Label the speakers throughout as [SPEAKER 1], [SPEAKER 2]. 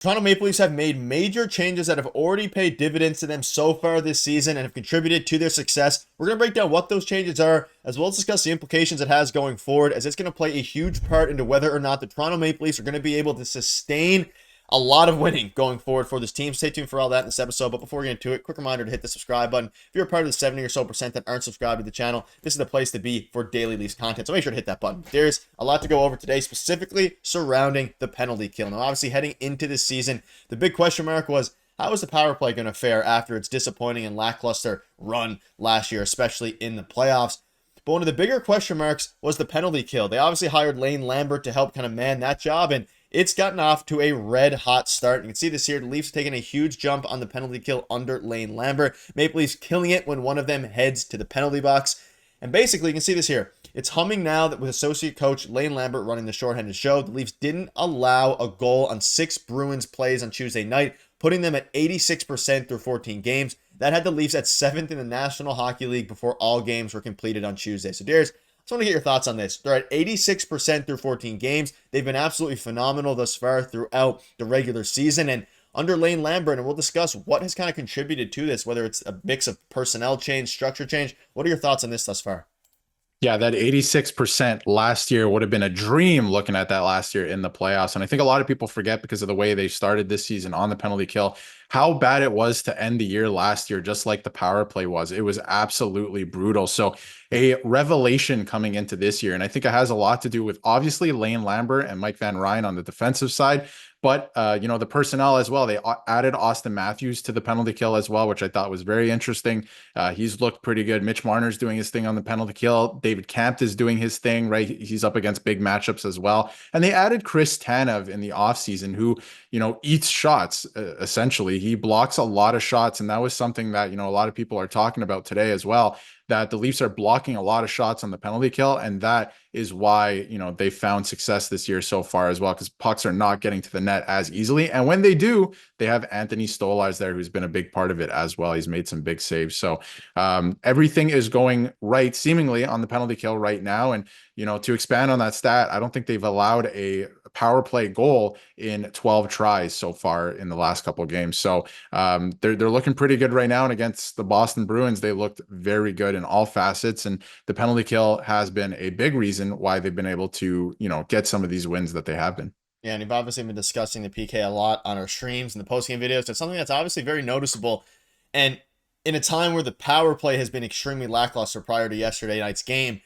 [SPEAKER 1] Toronto Maple Leafs have made major changes that have already paid dividends to them so far this season and have contributed to their success. We're going to break down what those changes are, as well as discuss the implications it has going forward, as it's going to play a huge part into whether or not the Toronto Maple Leafs are going to be able to sustain a lot of winning going forward for this team. Stay tuned for all that in this episode. But before we get into it, quick reminder to hit the subscribe button. If you're a part of the 70 or so percent that aren't subscribed to the channel, this is the place to be for daily Leafs content. So make sure to hit that button. There's a lot to go over today, specifically surrounding the penalty kill. Now, obviously, heading into this season, the big question mark was, how is the power play going to fare after its disappointing and lackluster run last year, especially in the playoffs? But one of the bigger question marks was the penalty kill. They obviously hired Lane Lambert to help kind of man that job, and it's gotten off to a red-hot start. You can see this here. The Leafs taking a huge jump on the penalty kill under Lane Lambert. Maple Leafs killing it when one of them heads to the penalty box. And basically, you can see this here. It's humming now that with associate coach Lane Lambert running the shorthanded show, the Leafs didn't allow a goal on 6 Bruins plays on Tuesday night, putting them at 86% through 14 games. That had the Leafs at 7th in the National Hockey League before all games were completed on Tuesday. So, Darius, I just want to get your thoughts on this. They're at 86% through 14 games. They've been absolutely phenomenal thus far throughout the regular season. And under Lane Lambert, and we'll discuss what has kind of contributed to this, whether it's a mix of personnel change, structure change. What are your thoughts on this thus far?
[SPEAKER 2] Yeah, that 86% last year would have been a dream looking at that last year in the playoffs. And I think a lot of people forget because of the way they started this season on the penalty kill, how bad it was to end the year last year, just like the power play was. It was absolutely brutal. So a revelation coming into this year. And I think it has a lot to do with obviously Lane Lambert and Mike Van Ryn on the defensive side, but the personnel as well. They added Austin Matthews to the penalty kill as well, which I thought was very interesting. He's looked pretty good. Mitch Marner's doing his thing on the penalty kill. David Kampf is doing his thing, right? He's up against big matchups as well. And they added Chris Tanev in the offseason, who, eats shots, essentially. He blocks a lot of shots. And that was something that, a lot of people are talking about today as well, that the Leafs are blocking a lot of shots on the penalty kill. And that is why, they found success this year so far as well, because pucks are not getting to the net as easily. And when they do, they have Anthony Stolarz there, who's been a big part of it as well. He's made some big saves. So everything is going right, seemingly, on the penalty kill right now. And, to expand on that stat, I don't think they've allowed a power play goal in 12 tries so far in the last couple of games. So they're looking pretty good right now. And against the Boston Bruins, they looked very good in all facets. And the penalty kill has been a big reason why they've been able to, get some of these wins that they have been.
[SPEAKER 1] Yeah, and we've obviously been discussing the PK a lot on our streams and the post-game videos. It's something that's obviously very noticeable. And in a time where the power play has been extremely lackluster prior to yesterday night's game,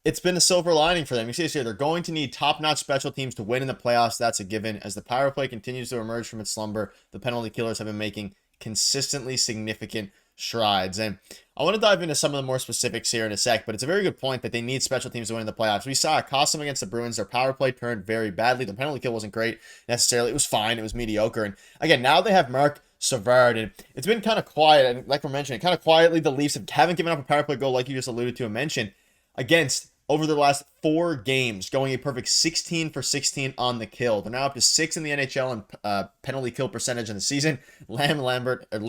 [SPEAKER 1] it's been a silver lining for them. You see this here, they're going to need top-notch special teams to win in the playoffs. That's a given. As the power play continues to emerge from its slumber, the penalty killers have been making consistently significant strides. And I want to dive into some of the more specifics here in a sec, but it's a very good point that they need special teams to win in the playoffs. We saw it cost them against the Bruins. Their power play turned very badly. The penalty kill wasn't great necessarily. It was fine. It was mediocre. And again, now they have Mark Savard, and it's been kind of quiet. And like we're mentioning, kind of quietly, the Leafs haven't given up a power play goal, like you just alluded to and mentioned, against over the last 4 games, going a perfect 16 for 16 on the kill. They're now up to 6th in the NHL in penalty kill percentage in the season. Lane Lambert has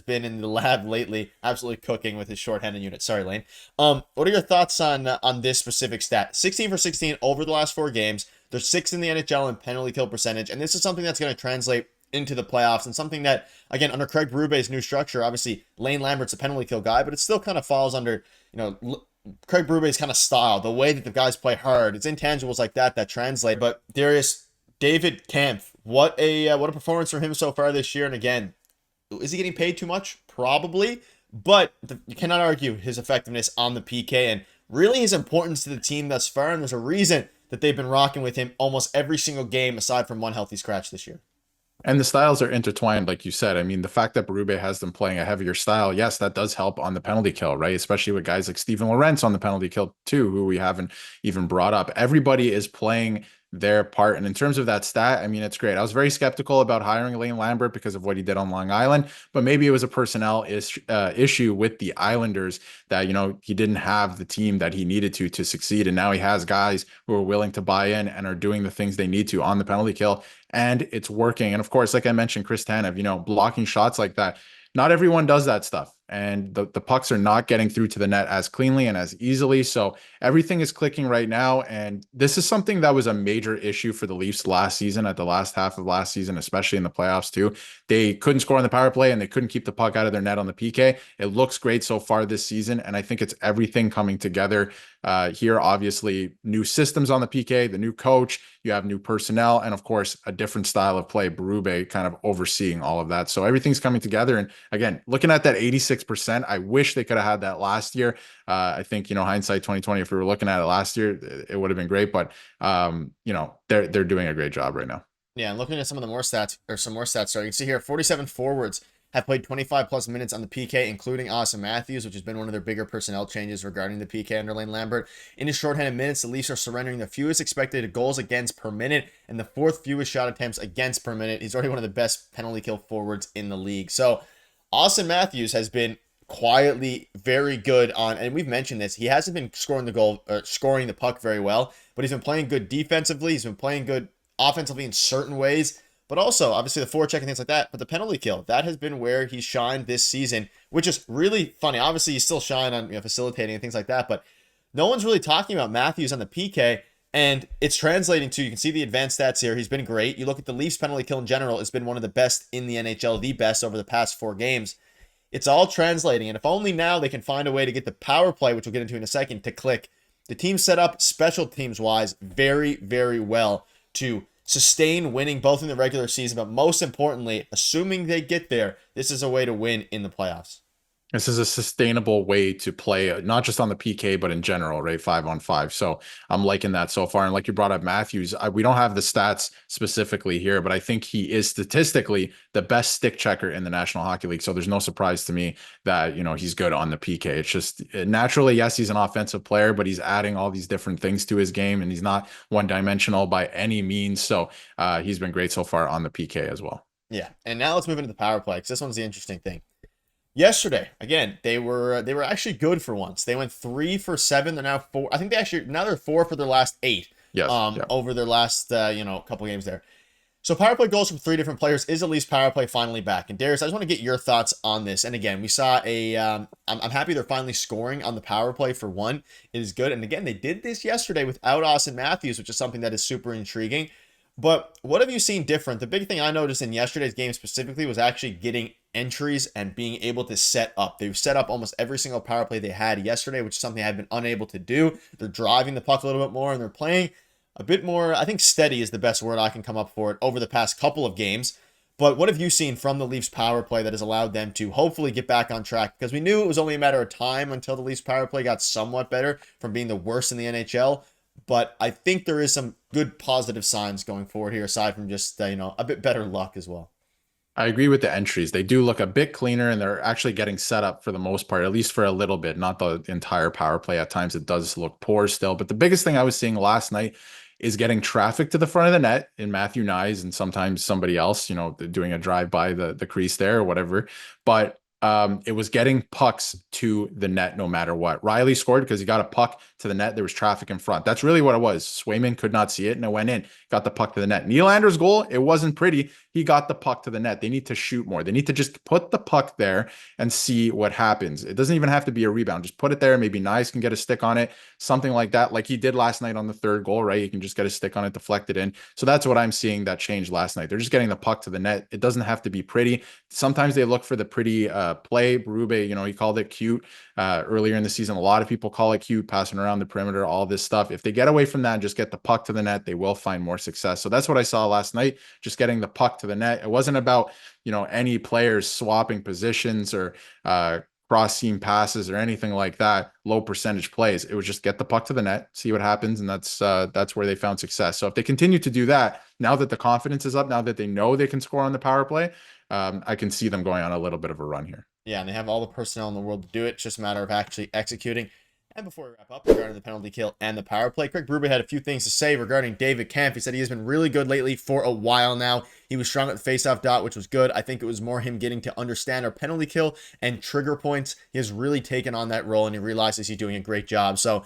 [SPEAKER 1] been in the lab lately, absolutely cooking with his shorthanded unit. Sorry, Lane. What are your thoughts on this specific stat? 16 for 16 over the last 4 games. They're 6th in the NHL in penalty kill percentage, and this is something that's going to translate into the playoffs, and something that, again, under Craig Berube's new structure, obviously Lane Lambert's a penalty kill guy, but it still kind of falls under, Craig Berube's kind of style, the way that the guys play hard. It's intangibles like that translate. But Darius, David Kampf, what a performance from him so far this year. And again, is he getting paid too much? Probably, but you cannot argue his effectiveness on the PK and really his importance to the team thus far. And there's a reason that they've been rocking with him almost every single game aside from one healthy scratch this year.
[SPEAKER 2] And the styles are intertwined, like you said. I mean, the fact that Berube has them playing a heavier style, yes, that does help on the penalty kill, right? Especially with guys like Steven Lorentz on the penalty kill too, who we haven't even brought up. Everybody is playing their part. And in terms of that stat, I mean, it's great. I was very skeptical about hiring Lane Lambert because of what he did on Long Island, but maybe it was a personnel issue with the Islanders that, he didn't have the team that he needed to succeed. And now he has guys who are willing to buy in and are doing the things they need to on the penalty kill. And it's working. And of course, like I mentioned, Chris Tanev, blocking shots like that. Not everyone does that stuff. and the pucks are not getting through to the net as cleanly and as easily. So everything is clicking right now. And this is something that was a major issue for the Leafs last season, at the last half of last season, especially in the playoffs too. They couldn't score on the power play and they couldn't keep the puck out of their net on the PK. It looks great so far this season. And I think it's everything coming together here. Obviously, new systems on the PK, the new coach, you have new personnel, and of course, a different style of play. Berube kind of overseeing all of that. So everything's coming together. And again, looking at that 86%, I wish they could have had that last year. I think, hindsight 2020, if we were looking at it last year, it would have been great. But, they're doing a great job right now.
[SPEAKER 1] Yeah, and looking at some more stats, so you can see here 47 forwards have played 25 plus minutes on the PK, including Austin Matthews, which has been one of their bigger personnel changes regarding the PK under Lane Lambert. In his shorthanded minutes, the Leafs are surrendering the fewest expected goals against per minute and the fourth fewest shot attempts against per minute. He's already one of the best penalty kill forwards in the league. So Austin Matthews has been quietly very good on, and we've mentioned this, he hasn't been scoring the puck very well, but he's been playing good defensively. He's been playing good offensively in certain ways, but also obviously the forecheck and things like that. But the penalty kill, that has been where he's shined this season, which is really funny. Obviously, he's still shine on facilitating and things like that, but no one's really talking about Matthews on the PK, and it's translating to, you can see the advanced stats here. He's been great. You look at the Leafs penalty kill in general, it's been one of the best in the NHL, the best over the past 4 games. It's all translating, and if only now they can find a way to get the power play, which we'll get into in a second, to click. The team set up special teams wise very, very well to sustain winning both in the regular season, but most importantly, assuming they get there, this is a way to win in the playoffs.
[SPEAKER 2] This is a sustainable way to play, not just on the PK, but in general, right? 5-on-5. So I'm liking that so far. And like you brought up Matthews, we don't have the stats specifically here, but I think he is statistically the best stick checker in the National Hockey League. So there's no surprise to me that, he's good on the PK. It's just naturally, yes, he's an offensive player, but he's adding all these different things to his game, and he's not one dimensional by any means. So he's been great so far on the PK as well.
[SPEAKER 1] Yeah. And now let's move into the power play, because this one's the interesting thing. Yesterday, again, they were actually good for once. They went 3 for 7. They're now 4. I think they're 4 for their last 8.
[SPEAKER 2] Yes.
[SPEAKER 1] Over their last couple games there. So power play goals from 3 different players. Is at least power play finally back? And Darius, I just want to get your thoughts on this. And again, we saw I'm happy they're finally scoring on the power play for one. It is good. And again, they did this yesterday without Austin Matthews, which is something that is super intriguing. But what have you seen different? The big thing I noticed in yesterday's game specifically was actually getting entries and being able to set up. They've set up almost every single power play they had yesterday, which is something I had been unable to do. They're driving the puck a little bit more, and they're playing a bit more, I think steady is the best word I can come up for it, over the past couple of games. But what have you seen from the Leafs power play that has allowed them to hopefully get back on track? Because we knew it was only a matter of time until the Leafs power play got somewhat better from being the worst in the NHL. But I think there is some good positive signs going forward here, aside from just, a bit better luck as well.
[SPEAKER 2] I agree with the entries. They do look a bit cleaner, and they're actually getting set up for the most part, at least for a little bit, not the entire power play. At times it does look poor still. But the biggest thing I was seeing last night is getting traffic to the front of the net in Matthew Nyes and sometimes somebody else, doing a drive by the crease there or whatever. But it was getting pucks to the net no matter what. Riley scored because he got a puck to the net. There was traffic in front. That's really what it was. Swayman could not see it, and it went in. Got the puck to the net. Nylander's goal, it wasn't pretty. He got the puck to the net. They need to shoot more. They need to just put the puck there and see what happens. It doesn't even have to be a rebound. Just put it there. Maybe Nyes can get a stick on it, something like that, like he did last night on the third goal, right? You can just get a stick on it, deflect it in. So that's what I'm seeing that changed last night. They're just getting the puck to the net. It doesn't have to be pretty. Sometimes they look for the pretty play. Berube, he called it cute earlier in the season. A lot of people call it cute, passing around the perimeter, all this stuff. If they get away from that and just get the puck to the net, they will find more success. So that's what I saw last night, just getting the puck to the net. It wasn't about, any players swapping positions or cross seam passes or anything like that, low percentage plays. It was just get the puck to the net, see what happens. And that's where they found success. So if they continue to do that, now that the confidence is up, now that they know they can score on the power play, I can see them going on a little bit of a run here.
[SPEAKER 1] Yeah, and they have all the personnel in the world to do it. It's just a matter of actually executing. And before we wrap up regarding the penalty kill and the power play, Craig Berube had a few things to say regarding David Kampf. He said he has been really good lately for a while now. He was strong at the faceoff dot, which was good. I think it was more him getting to understand our penalty kill and trigger points. He has really taken on that role, and he realizes he's doing a great job. So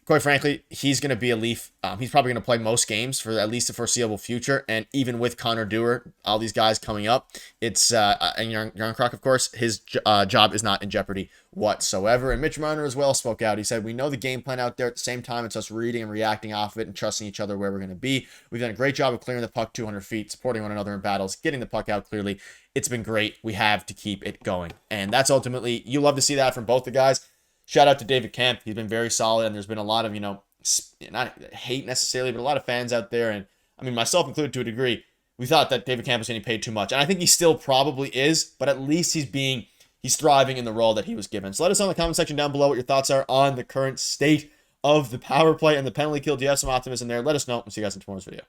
[SPEAKER 1] quite frankly, he's going to be a Leaf. He's probably going to play most games for at least the foreseeable future. And even with Connor Dewar, all these guys coming up, it's and Yarncroc, of course, his job is not in jeopardy whatsoever. And Mitch Marner as well spoke out. He said, "We know the game plan out there. At the same time, it's us reading and reacting off of it and trusting each other where we're going to be. We've done a great job of clearing the puck 200 feet, supporting one another in battles, getting the puck out clearly. It's been great. We have to keep it going." And that's ultimately, you love to see that from both the guys. Shout out to David Kemp. He's been very solid, and there's been a lot of, not hate necessarily, but a lot of fans out there, and I mean, myself included to a degree, we thought that David Kemp was getting paid too much. And I think he still probably is, but at least he's thriving in the role that he was given. So let us know in the comment section down below what your thoughts are on the current state of the power play and the penalty kill. Do you have some optimism there? Let us know. We'll see you guys in tomorrow's video.